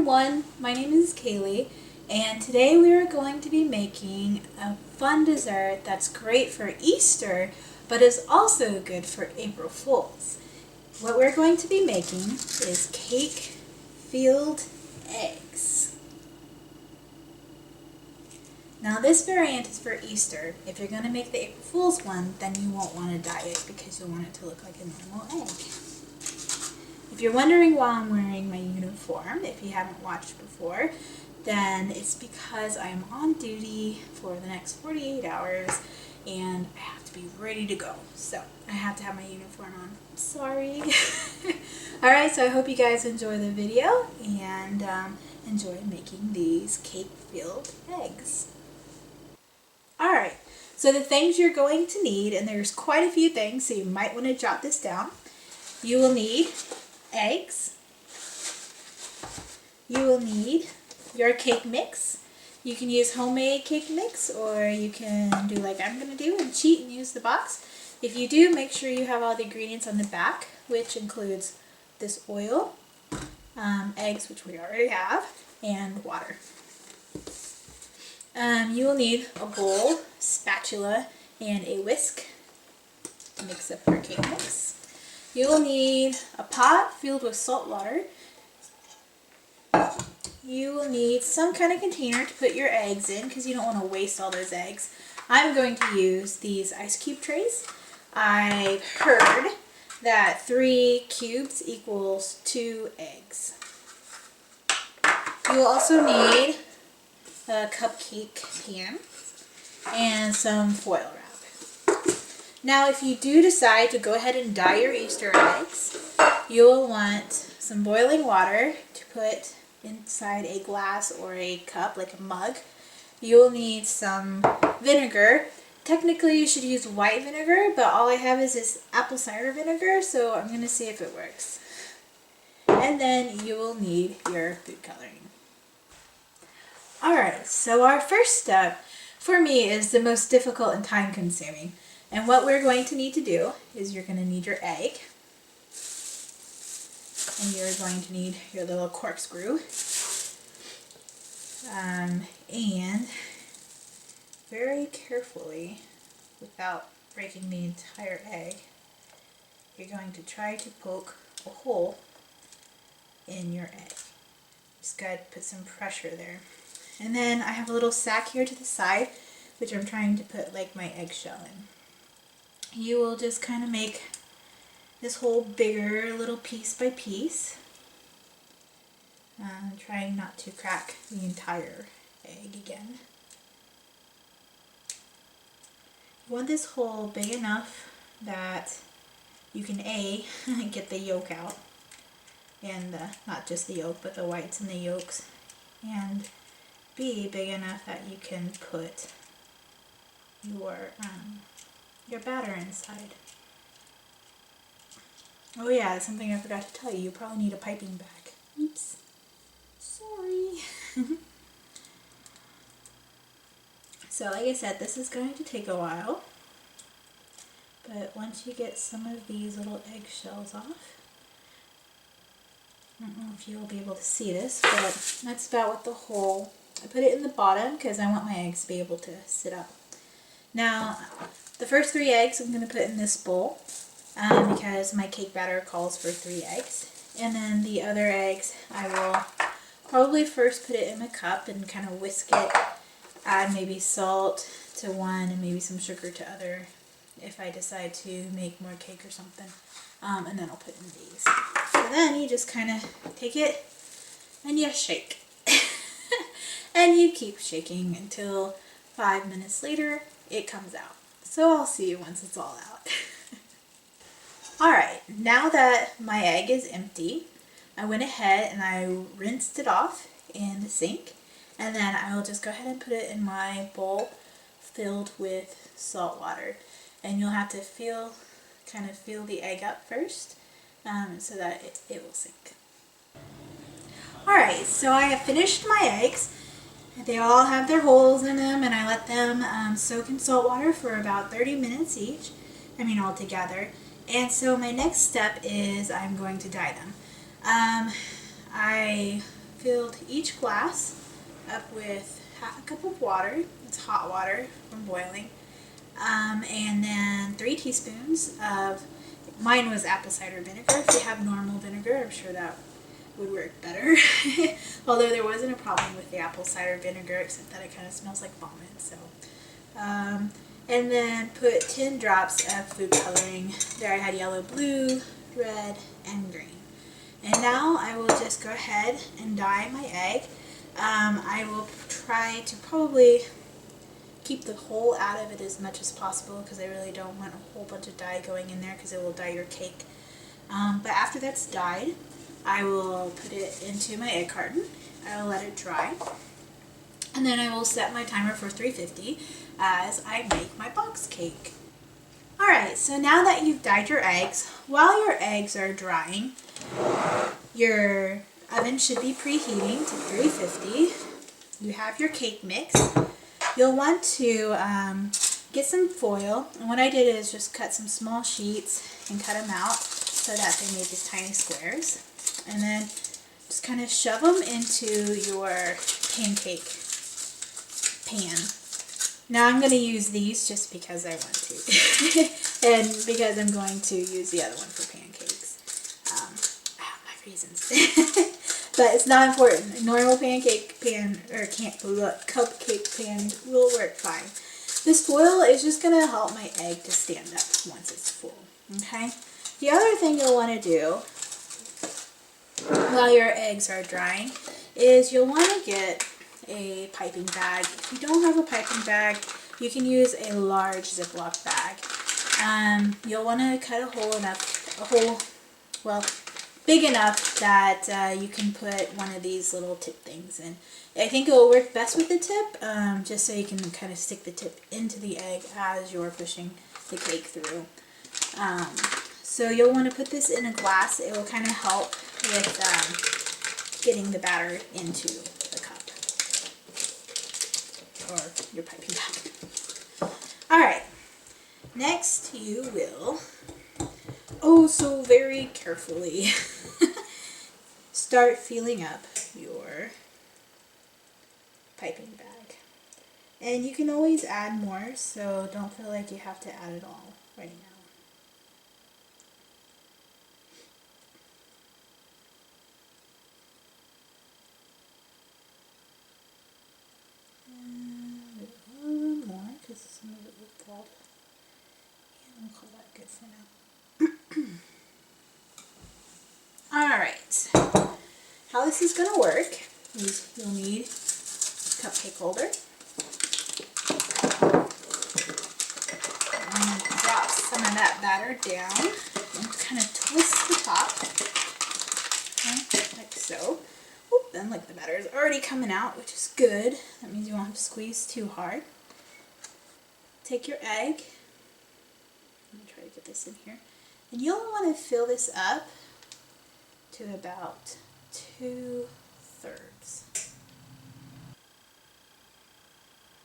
everyone, my name is Kaylee, and today we are going to be making a fun dessert that's great for Easter, but is also good for April Fools. What we're going to be making is cake-filled eggs. Now this variant is for Easter. If you're going to make the April Fool's one, then you won't want to dye it because you'll want it to look like a normal egg. If you're wondering why I'm wearing my uniform, if you haven't watched before, then it's because I am on duty for the next 48 hours and I have to be ready to go. So I have to have my uniform on. Sorry. Alright, so I hope you guys enjoy the video and enjoy making these cake-filled eggs. Alright, so the things you're going to need, and there's quite a few things, so you might want to jot this down. You will need eggs. You will need your cake mix. You can use homemade cake mix, or you can do like I'm going to do and cheat and use the box. If you do, make sure you have all the ingredients on the back, which includes this oil, eggs, which we already have, and water. You will need a bowl, spatula, and a whisk to mix up your cake mix. You will need a pot filled with salt water. You will need some kind of container to put your eggs in because you don't want to waste all those eggs. I'm going to use these ice cube trays. I've heard that 3 cubes equals 2 eggs. You will also need a cupcake pan and some foil wrap. Now if you do decide to go ahead and dye your Easter eggs, you will want some boiling water to put inside a glass or a cup, like a mug. You will need some vinegar. Technically you should use white vinegar, but all I have is this apple cider vinegar, so I'm going to see if it works. And then you will need your food coloring. Alright, so our first step for me is the most difficult and time consuming. And what we're going to need to do is you're going to need your egg. And you're going to need your little corkscrew. And very carefully, without breaking the entire egg, you're going to try to poke a hole in your egg. Just got to put some pressure there. And then I have a little sack here to the side, which I'm trying to put like my eggshell in. You will just kind of make this hole bigger, little piece by piece. Trying not to crack the entire egg again. You want this hole big enough that you can A, get the yolk out, and not just the yolk, but the whites and the yolks, and B, big enough that you can put your batter inside. Oh yeah, something I forgot to tell you. You probably need a piping bag. Oops. Sorry. So like I said, this is going to take a while. But once you get some of these little eggshells off, I don't know if you'll be able to see this, but that's about what the hole. I put it in the bottom because I want my eggs to be able to sit up. Now, the first 3 eggs I'm going to put in this bowl because my cake batter calls for 3 eggs. And then the other eggs, I will probably first put it in a cup and kind of whisk it. Add maybe salt to one and maybe some sugar to other if I decide to make more cake or something. And then I'll put in these. So then you just kind of take it and you shake. And you keep shaking until 5 minutes later it comes out. So I'll see you once it's all out. Alright, now that my egg is empty, I went ahead and I rinsed it off in the sink. And then I will just go ahead and put it in my bowl filled with salt water. And you'll have to kind of feel the egg up first so that it will sink. Alright, so I have finished my eggs. They all have their holes in them, and I let them soak in salt water for about 30 minutes each. All together. And so my next step is I'm going to dye them. I filled each glass up with half a cup of water. It's hot water from boiling. And then 3 teaspoons of, mine was apple cider vinegar. If you have normal vinegar, I'm sure that would work better. Although there wasn't a problem with the apple cider vinegar, except that it kind of smells like vomit. So, and then put 10 drops of food coloring. There I had yellow, blue, red, and green. And now I will just go ahead and dye my egg. I will try to probably keep the hole out of it as much as possible because I really don't want a whole bunch of dye going in there because it will dye your cake. But after that's dyed, I will put it into my egg carton. I will let it dry. And then I will set my timer for 350 as I make my box cake. Alright, so now that you've dyed your eggs, while your eggs are drying, your oven should be preheating to 350. You have your cake mix. You'll want to get some foil, and what I did is just cut some small sheets and cut them out so that they made these tiny squares. And then just kind of shove them into your pancake pan. Now I'm going to use these just because I want to, and because I'm going to use the other one for pancakes. I have my reasons, but it's not important. A normal pancake pan or cupcake pan will work fine. This foil is just going to help my egg to stand up once it's full. Okay. The other thing you'll want to do while your eggs are drying is you'll want to get a piping bag. If you don't have a piping bag, you can use a large Ziploc bag. You'll want to cut a hole big enough that you can put one of these little tip things in. I think it will work best with the tip, just so you can kind of stick the tip into the egg as you're pushing the cake through. So you'll want to put this in a glass. It will kind of help with getting the batter into the cup or your piping bag. Alright, next you will, so very carefully, start filling up your piping bag. And you can always add more, so don't feel like you have to add it all right now. Because some of it will fall. And we'll call that good for now. Alright. How this is going to work is you'll need a cupcake holder. I'm going to drop some of that batter down and kind of twist the top. Okay, like so. Oop, then look, the batter is already coming out, which is good. That means you won't have to squeeze too hard. Take your egg, let me try to get this in here, and you'll want to fill this up to about 2/3.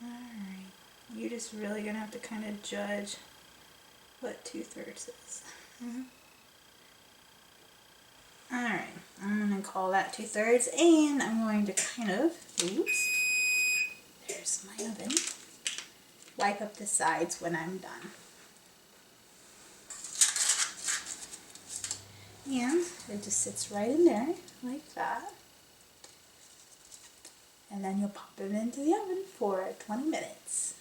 Alright, you're just really going to have to kind of judge what 2/3 is. Alright, I'm going to call that 2/3, and I'm going to kind of, there's my oven. Wipe up the sides when I'm done. And it just sits right in there, like that. And then you'll pop it into the oven for 20 minutes.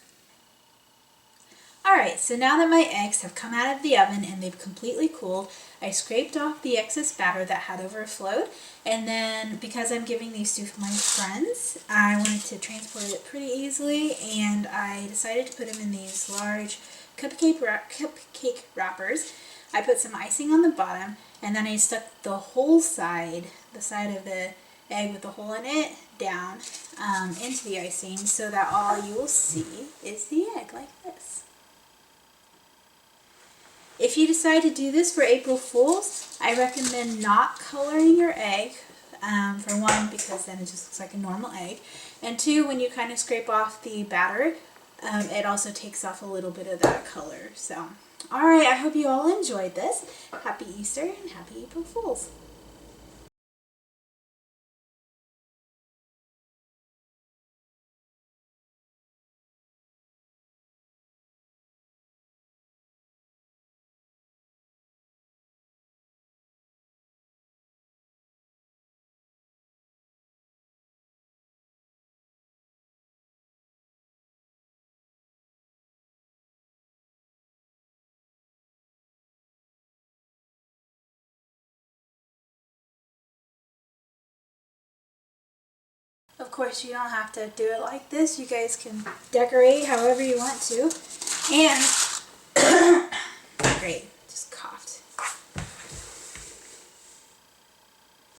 Alright, so now that my eggs have come out of the oven and they've completely cooled, I scraped off the excess batter that had overflowed, and then because I'm giving these to my friends, I wanted to transport it pretty easily, and I decided to put them in these large cupcake wrappers. I put some icing on the bottom, and then I stuck the whole side, the side of the egg with the hole in it, down into the icing so that all you will see is the egg like this. If you decide to do this for April Fools, I recommend not coloring your egg, for one, because then it just looks like a normal egg, and two, when you kind of scrape off the batter, it also takes off a little bit of that color. So, alright, I hope you all enjoyed this. Happy Easter and happy April Fools! Of course, you don't have to do it like this. You guys can decorate however you want to. And, great.